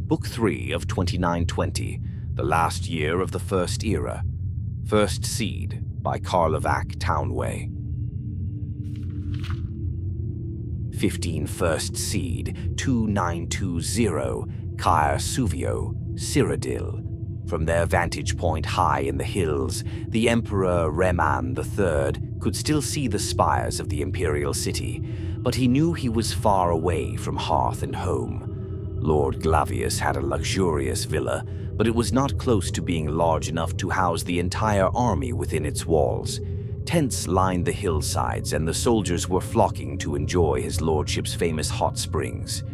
Book 3 of 2920, the last year of the First Era. First Seed by Carlovac, Townway. 15 First Seed, 2920, Caer Suvio, Cyrodiil. From their vantage point high in the hills, the Emperor Reman III could still see the spires of the Imperial City, but he knew he was far away from hearth and home. Lord Glavius had a luxurious villa, but it was not close to being large enough to house the entire army within its walls. Tents lined the hillsides, and the soldiers were flocking to enjoy his lordship's famous hot springs.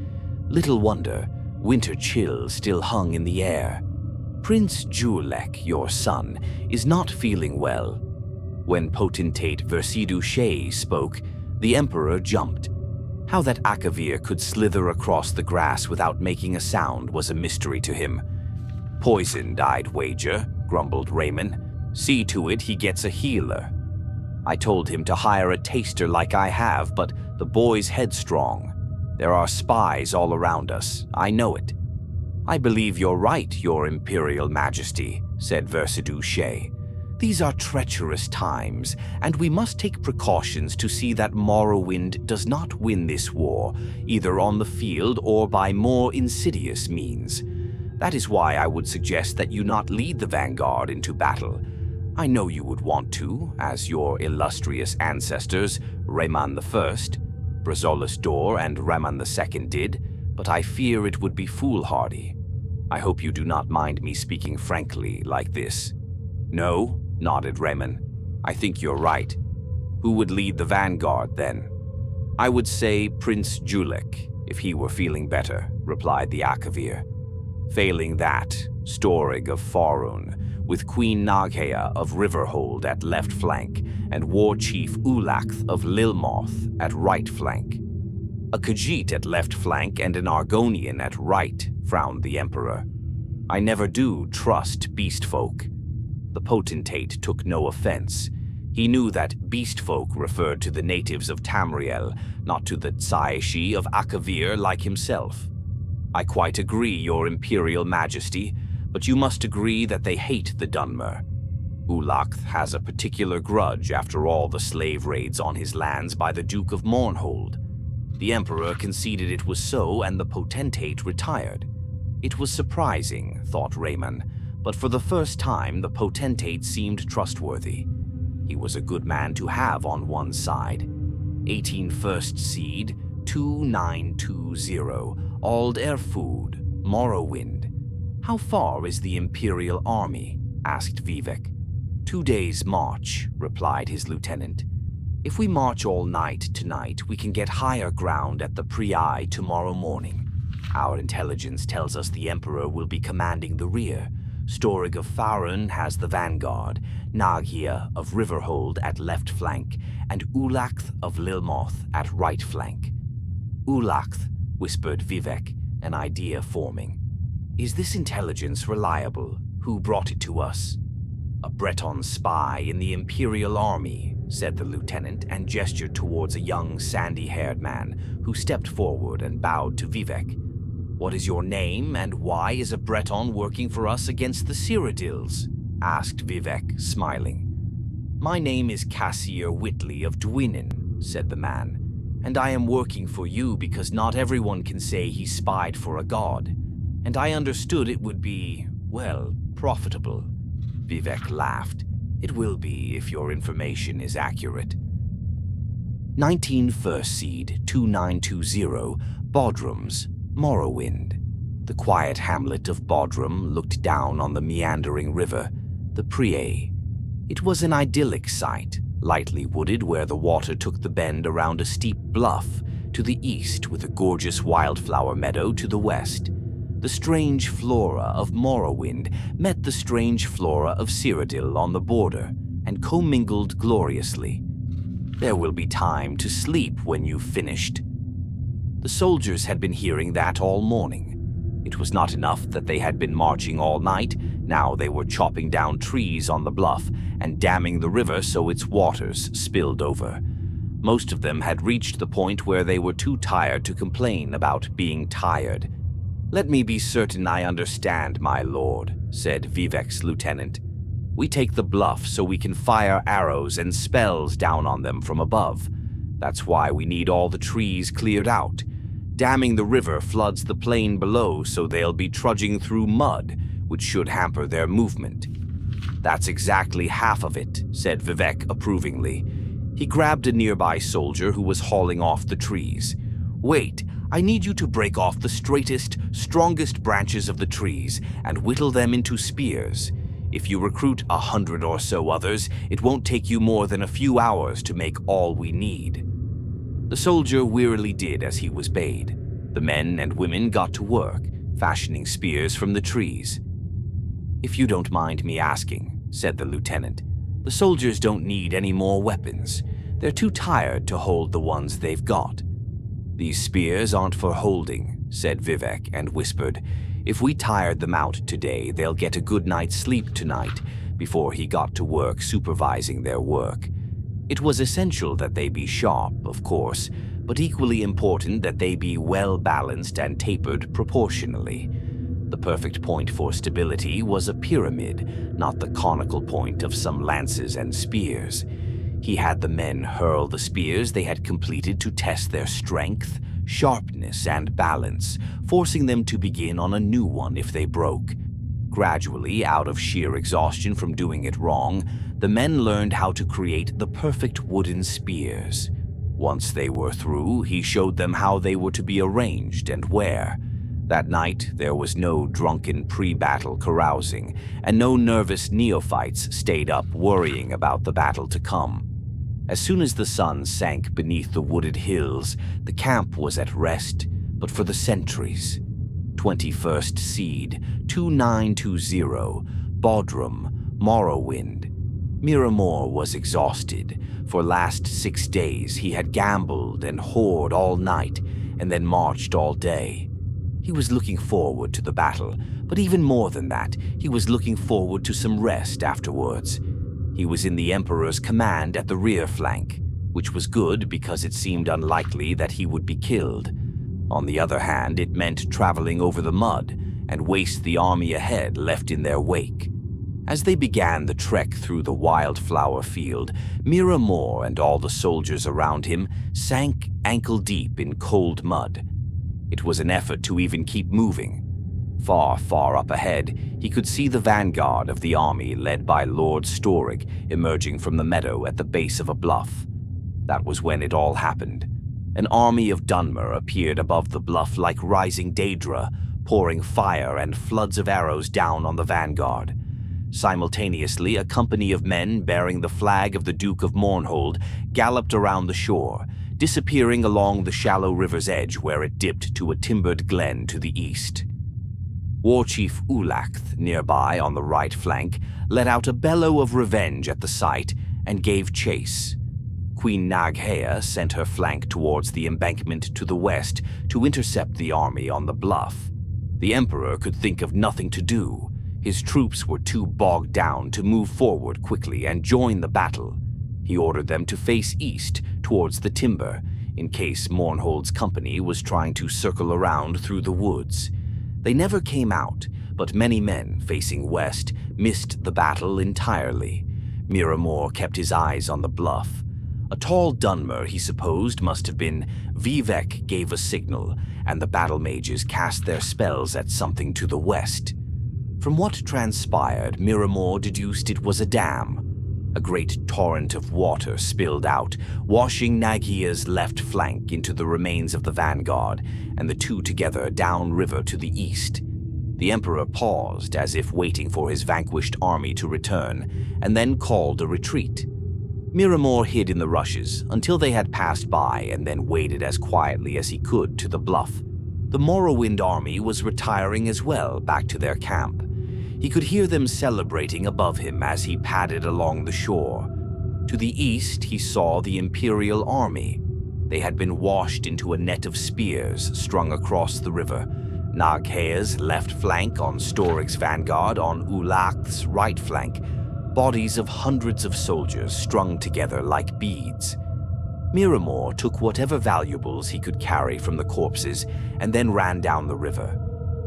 Little wonder, winter chill still hung in the air. Prince Juilek, your son, is not feeling well. When Potentate Versidue-Shaie spoke, the Emperor jumped. How that Akavir could slither across the grass without making a sound was a mystery to him. Poisoned, I'd wager, grumbled Reman. See to it he gets a healer. I told him to hire a taster like I have, but the boy's headstrong. There are spies all around us, I know it. I believe you're right, your Imperial Majesty, said Versidue-Shaie. These are treacherous times, and we must take precautions to see that Morrowind does not win this war, either on the field or by more insidious means. That is why I would suggest that you not lead the vanguard into battle. I know you would want to, as your illustrious ancestors, Reman I, Brazolus Dor, and Reman II did, but I fear it would be foolhardy. I hope you do not mind me speaking frankly like this. No, nodded Reman. I think you're right. Who would lead the vanguard, then? I would say Prince Juilek, if he were feeling better, replied the Akavir. Failing that, Storig of Faerun, with Queen Naghea of Riverhold at left flank, and War Chief Ulach of Lilmoth at right flank. A Khajiit at left flank and an Argonian at right, frowned the Emperor. I never do trust beastfolk. The potentate took no offense. He knew that beastfolk referred to the natives of Tamriel, not to the Tsaishi of Akavir like himself. I quite agree, your Imperial Majesty, but you must agree that they hate the Dunmer. Ulach has a particular grudge after all the slave raids on his lands by the Duke of Mournhold. The Emperor conceded it was so, and the potentate retired. It was surprising, thought Reman, but for the first time the potentate seemed trustworthy. He was a good man to have on one side. 18 First Seed, 2920, Ald Erfood, Morrowind. How far is the Imperial Army? Asked Vivec. 2 days' march, replied his lieutenant. If we march all night tonight, we can get higher ground at the Priai tomorrow morning. Our intelligence tells us the Emperor will be commanding the rear. Storig of Faerun has the vanguard, Naghea of Riverhold at left flank, and Ulach of Lilmoth at right flank. Ulach, whispered Vivec, an idea forming. Is this intelligence reliable? Who brought it to us? A Breton spy in the Imperial Army, said the lieutenant, and gestured towards a young sandy-haired man who stepped forward and bowed to Vivec. What is your name, and why is a Breton working for us against the Cyrodiils? Asked Vivec, smiling. My name is Caer Whitley of Dwynnin, said the man, and I am working for you because not everyone can say he spied for a god, and I understood it would be, well, profitable. Vivec laughed. It will be if your information is accurate. 19 First Seed, 2920, Bodrums, Morrowind. The quiet hamlet of Bodrum looked down on the meandering river, the Priai. It was an idyllic sight, lightly wooded where the water took the bend around a steep bluff to the east with a gorgeous wildflower meadow to the west. The strange flora of Morrowind met the strange flora of Cyrodiil on the border and commingled gloriously. There will be time to sleep when you've finished. The soldiers had been hearing that all morning. It was not enough that they had been marching all night, now they were chopping down trees on the bluff and damming the river so its waters spilled over. Most of them had reached the point where they were too tired to complain about being tired. "Let me be certain I understand, my lord," said Vivec's lieutenant. "We take the bluff so we can fire arrows and spells down on them from above. That's why we need all the trees cleared out. Damming the river floods the plain below, so they'll be trudging through mud, which should hamper their movement." "That's exactly half of it," said Vivec approvingly. He grabbed a nearby soldier who was hauling off the trees. "Wait, I need you to break off the straightest, strongest branches of the trees and whittle them into spears. If you recruit 100 or so others, it won't take you more than a few hours to make all we need." The soldier wearily did as he was bade. The men and women got to work, fashioning spears from the trees. "If you don't mind me asking," said the lieutenant, "the soldiers don't need any more weapons. They're too tired to hold the ones they've got." "These spears aren't for holding," said Vivec and whispered, "If we tired them out today, they'll get a good night's sleep tonight," before he got to work supervising their work. It was essential that they be sharp, of course, but equally important that they be well-balanced and tapered proportionally. The perfect point for stability was a pyramid, not the conical point of some lances and spears. He had the men hurl the spears they had completed to test their strength, sharpness, and balance, forcing them to begin on a new one if they broke. Gradually, out of sheer exhaustion from doing it wrong, the men learned how to create the perfect wooden spears. Once they were through, he showed them how they were to be arranged and where. That night, there was no drunken pre-battle carousing, and no nervous neophytes stayed up worrying about the battle to come. As soon as the sun sank beneath the wooded hills, the camp was at rest, but for the sentries. 21st Seed, 2920, Bodrum, Morrowind. Miramor was exhausted. For last 6 days he had gambled and whored all night, and then marched all day. He was looking forward to the battle, but even more than that, he was looking forward to some rest afterwards. He was in the Emperor's command at the rear flank, which was good because it seemed unlikely that he would be killed. On the other hand, it meant traveling over the mud and waste the army ahead left in their wake. As they began the trek through the wildflower field, Miramor and all the soldiers around him sank ankle-deep in cold mud. It was an effort to even keep moving. Far, far up ahead, he could see the vanguard of the army led by Lord Storig emerging from the meadow at the base of a bluff. That was when it all happened. An army of Dunmer appeared above the bluff like rising Daedra, pouring fire and floods of arrows down on the vanguard. Simultaneously, a company of men bearing the flag of the Duke of Mournhold galloped around the shore, disappearing along the shallow river's edge where it dipped to a timbered glen to the east. War Chief Juilek, nearby on the right flank, let out a bellow of revenge at the sight and gave chase. Queen Naghea sent her flank towards the embankment to the west to intercept the army on the bluff. The Emperor could think of nothing to do. His troops were too bogged down to move forward quickly and join the battle. He ordered them to face east towards the timber, in case Mournhold's company was trying to circle around through the woods. They never came out, but many men facing west missed the battle entirely. Miramor kept his eyes on the bluff. A tall Dunmer, he supposed, must have been. Vivec gave a signal, and the battle mages cast their spells at something to the west. From what transpired, Miramor deduced it was a dam. A great torrent of water spilled out, washing Naghea's left flank into the remains of the vanguard, and the two together downriver to the east. The Emperor paused, as if waiting for his vanquished army to return, and then called a retreat. Miramor hid in the rushes until they had passed by and then waded as quietly as he could to the bluff. The Morrowind army was retiring as well back to their camp. He could hear them celebrating above him as he padded along the shore. To the east, he saw the Imperial army. They had been washed into a net of spears strung across the river. Naghea's left flank on Storig's vanguard, on Juilek's right flank, bodies of hundreds of soldiers strung together like beads. Miramor took whatever valuables he could carry from the corpses and then ran down the river.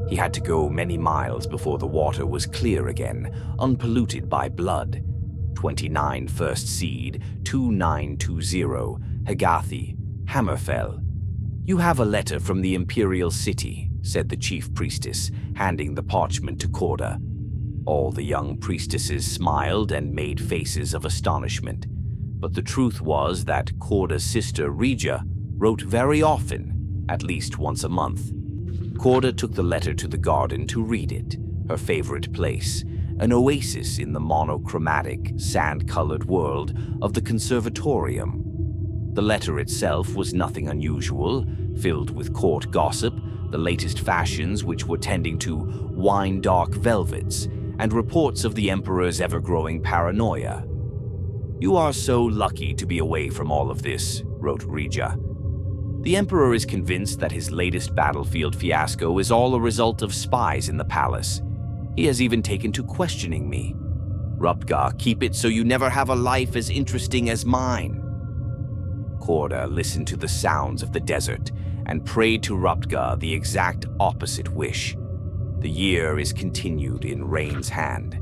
He had to go many miles before the water was clear again, unpolluted by blood. 29 First Seed, 2920, Hagathi, Hammerfell. "You have a letter from the Imperial City," said the chief priestess, handing the parchment to Corda. All the young priestesses smiled and made faces of astonishment. But the truth was that Corda's sister Regia wrote very often, at least once a month. Corda took the letter to the garden to read it, her favorite place, an oasis in the monochromatic, sand-colored world of the conservatorium. The letter itself was nothing unusual, filled with court gossip, the latest fashions which were tending to wine-dark velvets, and reports of the Emperor's ever-growing paranoia. "You are so lucky to be away from all of this," wrote Regia. "The Emperor is convinced that his latest battlefield fiasco is all a result of spies in the palace. He has even taken to questioning me. Rupga, keep it so you never have a life as interesting as mine." Corda listened to the sounds of the desert and prayed to Rupga the exact opposite wish. The year is continued in Rain's hand.